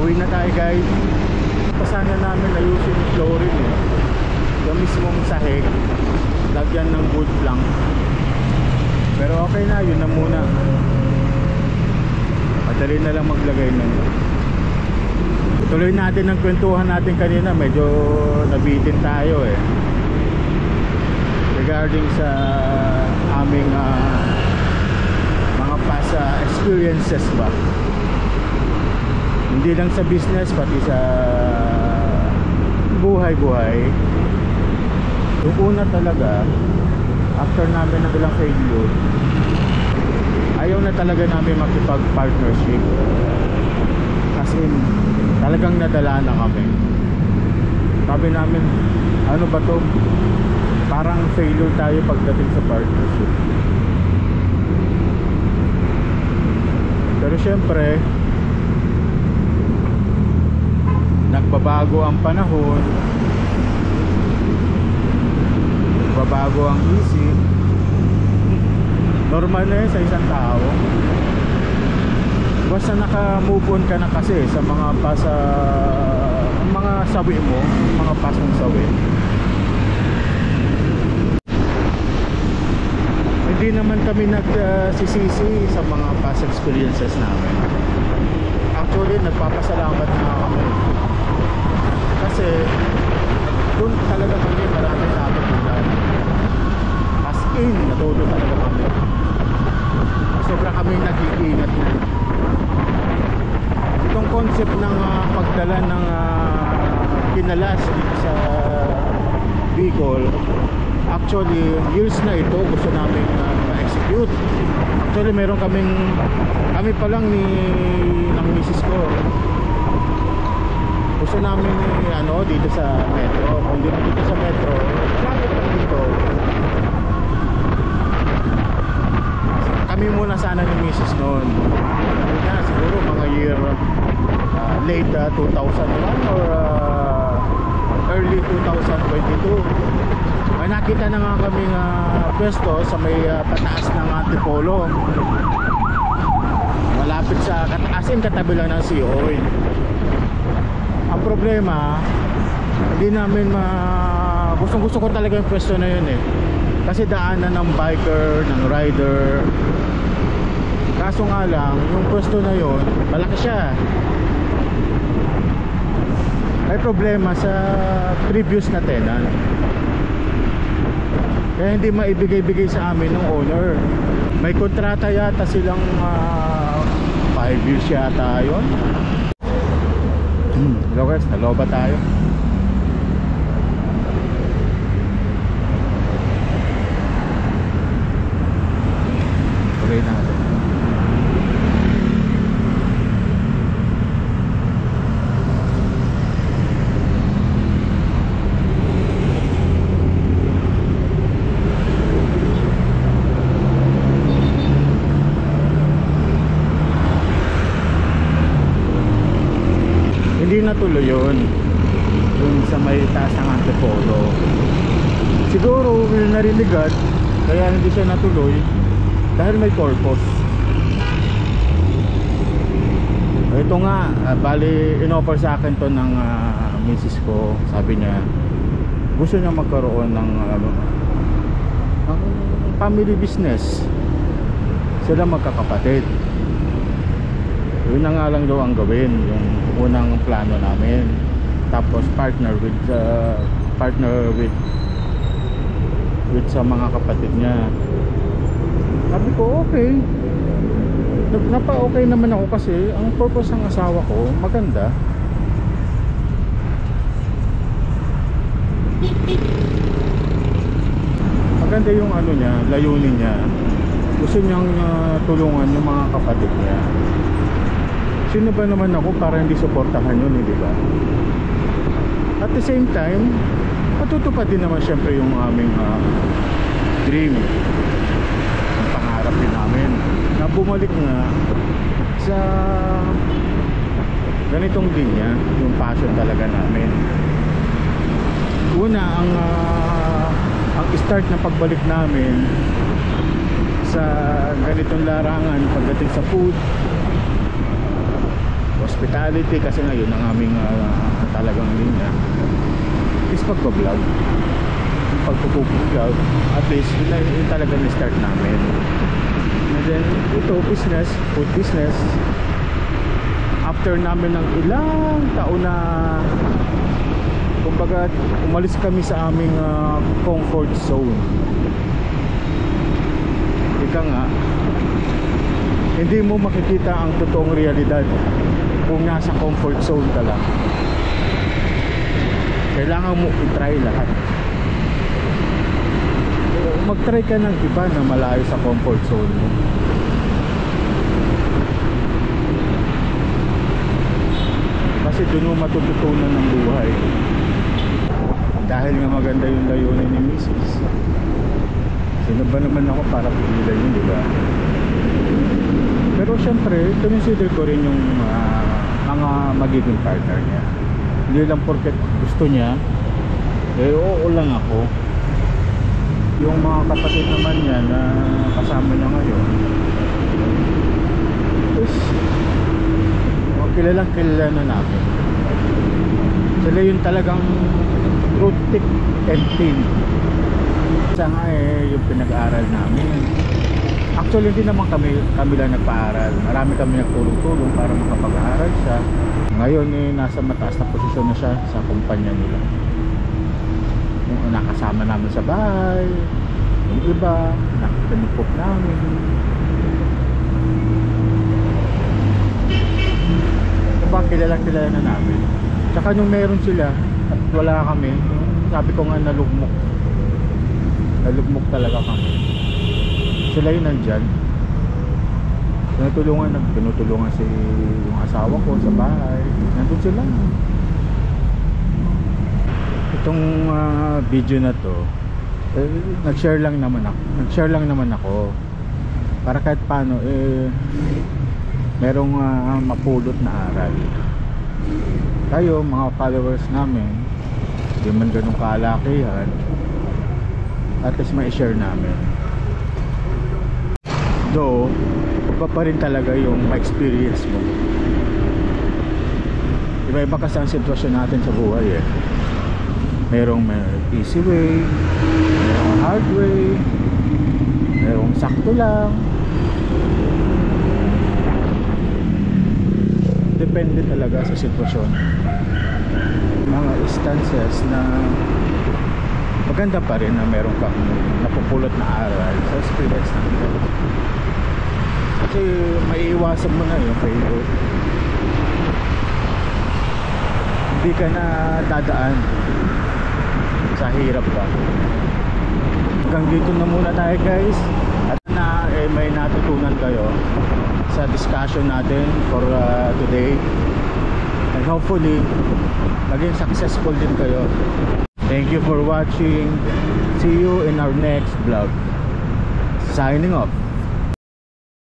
Pauwi na tayo guys. Pasana namin ayusin yung flooring eh. Yung mismong sahig, lagyan ng wood plank. Pero okay na, yun na muna. Madali na lang maglagay nun. Tuloy natin ang kwentuhan natin kanina. Medyo nabitin tayo eh, regarding sa aming mga past experiences ba. Hindi lang sa business, pati sa buhay-buhay. Yung una talaga, after namin ng ilang failure, ayaw na talaga namin makipag-partnership. As in, talagang nadala na kami. Sabi namin, ano ba to? Parang failure tayo pagdating sa partnership. Pero syempre, nagbabago ang panahon, nagbabago ang isip. Normal na yun sa isang tao. Basta naka-move on ka na kasi sa mga mga sawi mo, mga pasong sawi. Hindi naman kami nagsisisi sa mga past experiences namin. Actually, nagpapasalamat na kami. Kasi doon talaga kami marami natutunan. As in, natuto talaga kami. Sobra kami nag-iingat na. Itong concept ng pagdala ng kinalas dito sa Bicol, actually years na ito gusto namin ma-execute. Actually meron kami pa lang ng misis ko, gusto namin dito sa metro. Kung di dito sa metro, lapit lang dito. Kami muna sana ni misis noon. Siguro mga year late 2001 or early 2022. May nakita na nga kami pwesto sa may pataas ng Antipolo, malapit sa katabi lang ng Sea Oil. Ang problema, hindi namin gustong-gusto ko talaga yung pwesto na yun eh, kasi daanan ng biker, ng rider. Kaso nga lang, yung pwesto na yun, malaki siya. May problema sa previous na tenant, kaya hindi maibigay-bigay sa amin ng owner. May kontrata yata silang 5 years yata yun. Hello guys, naloba tayo. Okay na. Hindi natuloy yun dun sa may taas ng Antipolo. Siguro nariligan kaya hindi siya natuloy dahil may purpose. Ito nga, bali inoffer sa akin to ng misis ko. Sabi niya gusto niya magkaroon ng family business. Sila magkakapatid. Yun na nga lang daw ang gawin, yung unang plano namin. Tapos partner with sa mga kapatid niya. Sabi ko okay. Napa-okay naman ako kasi ang purpose ng asawa ko maganda. Maganda yung niya, layunin niya. Gusto niyang tulungan yung mga kapatid niya. Sino ba naman ako para hindi suportahan yun, di ba? At the same time, matutupad din naman syempre yung aming dream, ang pangarap din namin na bumalik nga sa ganitong linya, yung passion talaga namin. Una, ang start na pagbalik namin sa ganitong larangan pagdating sa food was hospitality kasi ngayon ang aming talagang linya is pagbablog. Pagpupublog, at least yun talaga na-start namin. And then ito, business, food business, after namin ng ilang taon na kumbaga umalis kami sa aming comfort zone. Ika nga, hindi mo makikita ang totoong realidad kung nasa comfort zone ka lang. Kailangan mo i-try lahat. Mag-try ka ng iba na malayo sa comfort zone mo. Kasi doon mo matututunan ng buhay. Dahil nga maganda yung layunin ni Mrs. Sino ba naman ako para pigilan yun, di ba? Pero syempre, consider ko rin yung mga magiging partner niya. Hindi lang porket gusto niya, oo lang ako. Yung mga kapatid naman niya na kasama niya ngayon is kilalang kilala na namin. Sila yung talagang true thick and thin. Isa nga yung pinag-aaral namin. Actually hindi naman kami lang nagpa-aral. Marami kami nagtulong-tulong para makapag-aaral siya. Ngayon nasa mataas na posisyon na siya sa kumpanya nila. Yung nakasama namin sa bahay, yung iba nakikinupok namin. Diba kilala na namin. Tsaka nung meron sila at wala kami, sabi ko nga nalugmok talaga kami. Sila yung nandyan, tinutulungan si yung asawa ko sa bahay, nandun sila. Itong video na to, nag-share lang naman ako para kahit paano merong mapulot na aral. Tayo mga followers namin, hindi man ganun kalakihan, at least ma-share namin. Though iba pa rin talaga yung ma-experience mo. Iba-iba kasi ang sitwasyon natin sa buhay Merong easy way, merong hard way, merong sakto lang. Depende talaga sa sitwasyon. Mga instances na maganda pa rin na meron kang napupulot na aral sa experience natin. Kasi maiiwasan mo na yung failure. Hindi ka na dadaan sa hirap ka. Hanggang dito na muna tayo guys. At may natutunan kayo sa discussion natin for today. And hopefully maging successful din kayo. Thank you for watching. See you in our next vlog. Signing off.